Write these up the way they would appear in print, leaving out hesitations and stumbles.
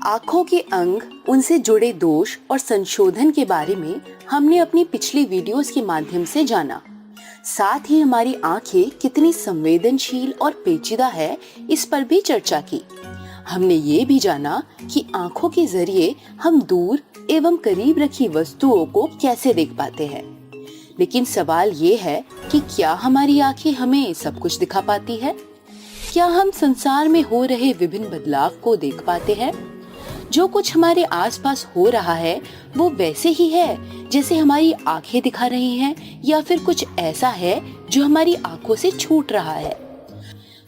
आँखों के अंग, उनसे जुड़े दोष और संशोधन के बारे में हमने अपनी पिछली वीडियोस के माध्यम से जाना। साथ ही हमारी आँखें कितनी संवेदनशील और पेचीदा है, इस पर भी चर्चा की। हमने ये भी जाना कि आँखों के जरिए हम दूर एवं करीब रखी वस्तुओं को कैसे देख पाते हैं। लेकिन सवाल ये है कि क्या हमारी आँखें हमें सब कुछ दिखा पाती है? क्या हम संसार में हो रहे विभिन्न बदलाव को देख पाते हैं? जो कुछ हमारे आसपास हो रहा है वो वैसे ही है जैसे हमारी आंखें दिखा रही हैं, या फिर कुछ ऐसा है जो हमारी आंखों से छूट रहा है?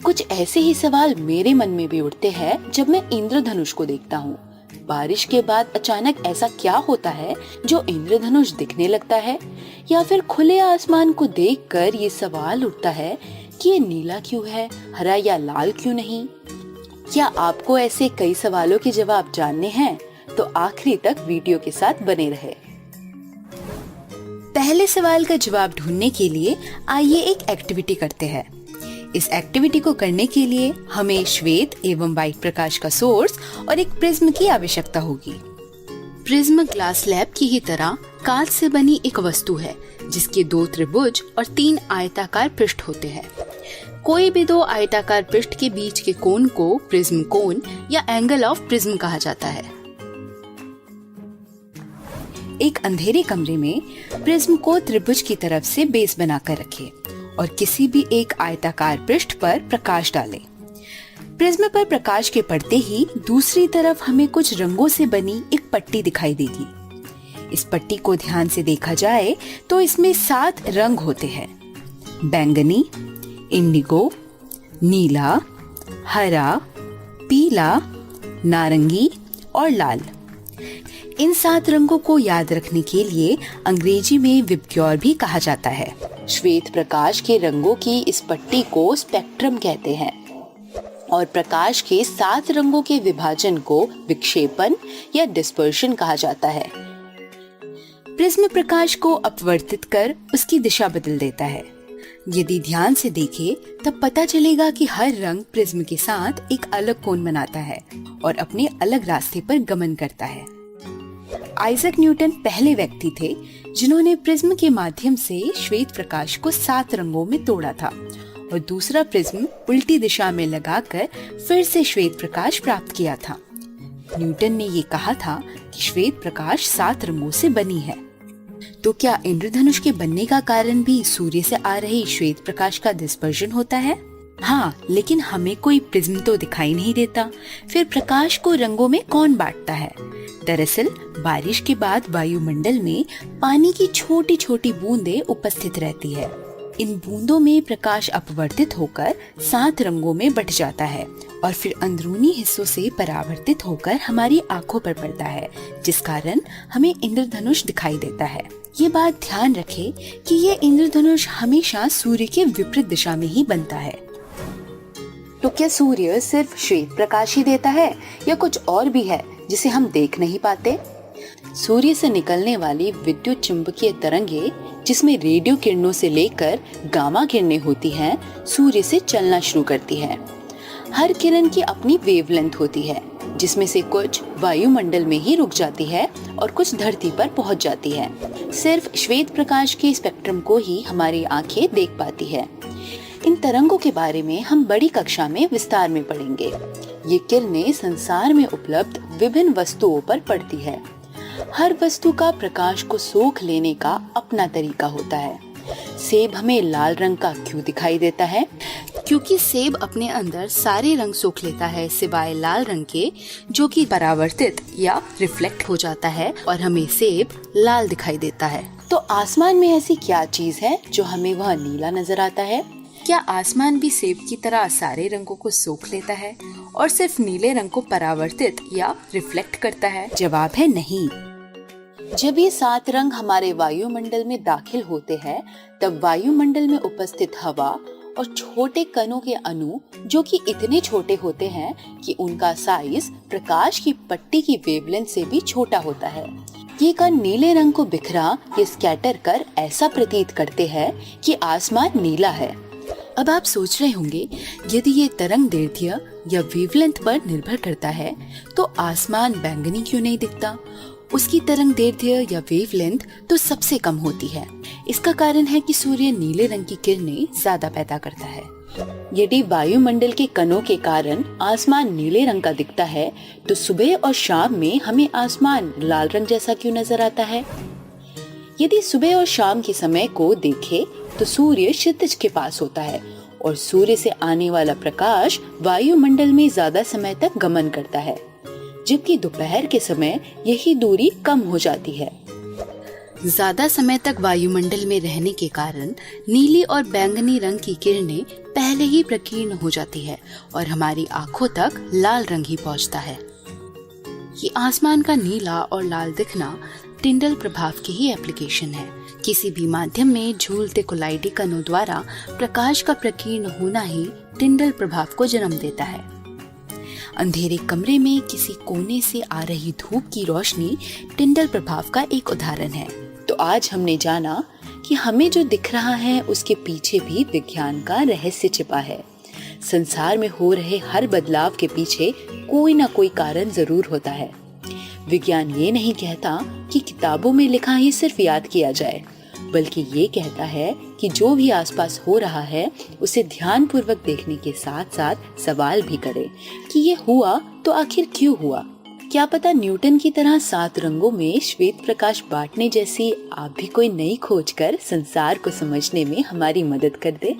कुछ ऐसे ही सवाल मेरे मन में भी उठते हैं जब मैं इंद्रधनुष को देखता हूँ। बारिश के बाद अचानक ऐसा क्या होता है जो इंद्रधनुष दिखने लगता है? या फिर खुले आसमान को देखकर ये सवाल उठता है कि ये नीला क्यों है, हरा या लाल क्यों नहीं? क्या आपको ऐसे कई सवालों के जवाब जानने हैं? तो आखिरी तक वीडियो के साथ बने रहे। पहले सवाल का जवाब ढूंढने के लिए आइए एक एक्टिविटी करते हैं। इस एक्टिविटी को करने के लिए हमें श्वेत एवं वाइट प्रकाश का सोर्स और एक प्रिज्म की आवश्यकता होगी। प्रिज्म ग्लास स्लैब की ही तरह कांच से बनी एक वस्तु है जिसके 2 त्रिभुज और 3 आयताकार पृष्ठ होते हैं। कोई भी 2 आयताकार पृष्ठ के बीच के कोण को प्रिज्म कोण या एंगल ऑफ प्रिज्म कहा जाता है। एक अंधेरे कमरे में प्रिज्म को त्रिभुज की तरफ से बेस बनाकर रखें और किसी भी एक आयताकार पृष्ठ पर प्रकाश डालें। प्रिज्म पर प्रकाश के पड़ते ही दूसरी तरफ हमें कुछ रंगों से बनी एक पट्टी दिखाई देगी। इस पट्टी को ध्यान से देखा जाए तो इसमें 7 रंग होते हैं: बैंगनी, इंडिगो, नीला, हरा, पीला, नारंगी और लाल। इन 7 रंगों को याद रखने के लिए अंग्रेजी में विबग्योर भी कहा जाता है। श्वेत प्रकाश के रंगों की इस पट्टी को स्पेक्ट्रम कहते हैं और प्रकाश के 7 रंगों के विभाजन को विक्षेपण या डिस्पर्शन कहा जाता है। प्रिज्म प्रकाश को अपवर्तित कर उसकी दिशा बदल देता है। यदि ध्यान से देखें तब पता चलेगा कि हर रंग प्रिज्म के साथ एक अलग कोण बनाता है और अपने अलग रास्ते पर गमन करता है। आइजैक न्यूटन पहले व्यक्ति थे जिन्होंने प्रिज्म के माध्यम से श्वेत प्रकाश को 7 रंगों में तोड़ा था और दूसरा प्रिज्म उल्टी दिशा में लगाकर फिर से श्वेत प्रकाश प्राप्त किया था। न्यूटन ने ये कहा था कि श्वेत प्रकाश 7 रंगों से बनी है। तो क्या इंद्रधनुष के बनने का कारण भी सूर्य से आ रही श्वेत प्रकाश का डिस्पर्जन होता है? हाँ, लेकिन हमें कोई प्रिज्म तो दिखाई नहीं देता। फिर प्रकाश को रंगों में कौन बांटता है? दरअसल बारिश के बाद वायुमंडल में पानी की छोटी छोटी बूंदें उपस्थित रहती है। इन बूंदों में प्रकाश अपवर्तित होकर 7 रंगों में बट जाता है और फिर अंदरूनी हिस्सों से परावर्तित होकर हमारी आंखों पर पड़ता है, जिस कारण हमें इंद्रधनुष दिखाई देता है। ये बात ध्यान रखें कि ये इंद्रधनुष हमेशा सूर्य के विपरीत दिशा में ही बनता है। तो क्या सूर्य सिर्फ श्वेत प्रकाश ही देता है या कुछ और भी है जिसे हम देख नहीं पाते? सूर्य से निकलने वाली विद्युत चुंबकीय तरंगे, जिसमें रेडियो किरणों से लेकर गामा किरणें होती हैं, सूर्य से चलना शुरू करती हैं। हर किरण की अपनी वेवलेंथ होती है, जिसमें से कुछ वायुमंडल में ही रुक जाती है और कुछ धरती पर पहुंच जाती है। सिर्फ श्वेत प्रकाश के स्पेक्ट्रम को ही हमारी आंखें देख पाती है। इन तरंगों के बारे में हम बड़ी कक्षा में विस्तार में पढ़ेंगे। ये किरणें संसार में उपलब्ध विभिन्न वस्तुओं पर पड़ती है। हर वस्तु का प्रकाश को सोख लेने का अपना तरीका होता है। सेब हमें लाल रंग का क्यों दिखाई देता है? क्योंकि सेब अपने अंदर सारे रंग सोख लेता है सिवाय लाल रंग के, जो कि परावर्तित या रिफ्लेक्ट हो जाता है और हमें सेब लाल दिखाई देता है। तो आसमान में ऐसी क्या चीज है जो हमें वह नीला नजर आता है? क्या आसमान भी सेब की तरह सारे रंगों को सोख लेता है और सिर्फ नीले रंग को परावर्तित या रिफ्लेक्ट करता है? जवाब है नहीं। जब ये 7 रंग हमारे वायुमंडल में दाखिल होते हैं, तब वायुमंडल में उपस्थित हवा और छोटे कणों के अणु, जो कि इतने छोटे होते हैं कि उनका साइज प्रकाश की पट्टी की वेवलेंथ से भी छोटा होता है, ये कण नीले रंग को बिखरा या स्कैटर कर ऐसा प्रतीत करते हैं कि आसमान नीला है। अब आप सोच रहे होंगे, यदि ये तरंग दैर्ध्य या वेवलेंथ पर निर्भर करता है तो आसमान बैंगनी क्यों नहीं दिखता? उसकी तरंग दैर्ध्य या वेवलेंथ तो सबसे कम होती है। इसका कारण है कि सूर्य नीले रंग की किरणें ज्यादा पैदा करता है। यदि वायुमंडल के कणों के कारण आसमान नीले रंग का दिखता है तो सुबह और शाम में हमें आसमान लाल रंग जैसा क्यों नजर आता है? यदि सुबह और शाम के समय को देखें तो सूर्य क्षितिज के पास होता है और सूर्य से आने वाला प्रकाश वायुमंडल में ज्यादा समय तक गमन करता है, जबकि दोपहर के समय यही दूरी कम हो जाती है। ज्यादा समय तक वायुमंडल में रहने के कारण नीली और बैंगनी रंग की किरणें पहले ही प्रकीर्ण हो जाती है और हमारी आंखों तक लाल रंग ही पहुंचता है। ये आसमान का नीला और लाल दिखना टिंडल प्रभाव की ही एप्लीकेशन है। किसी भी माध्यम में झूलते कोलाइडी कणों द्वारा प्रकाश का प्रकीर्ण होना ही टिंडल प्रभाव को जन्म देता है। अंधेरे कमरे में किसी कोने से आ रही धूप की रोशनी टिंडल प्रभाव का एक उदाहरण है। तो आज हमने जाना कि हमें जो दिख रहा है उसके पीछे भी विज्ञान का रहस्य छिपा है। संसार में हो रहे हर बदलाव के पीछे कोई ना कोई कारण जरूर होता है। विज्ञान ये नहीं कहता कि किताबों में लिखा ही सिर्फ याद किया जाए, बल्कि ये कहता है कि जो भी आसपास हो रहा है उसे ध्यानपूर्वक देखने के साथ साथ सवाल भी करें कि ये हुआ तो आखिर क्यों हुआ। क्या पता न्यूटन की तरह 7 रंगों में श्वेत प्रकाश बांटने जैसी आप भी कोई नई खोज कर संसार को समझने में हमारी मदद कर दे।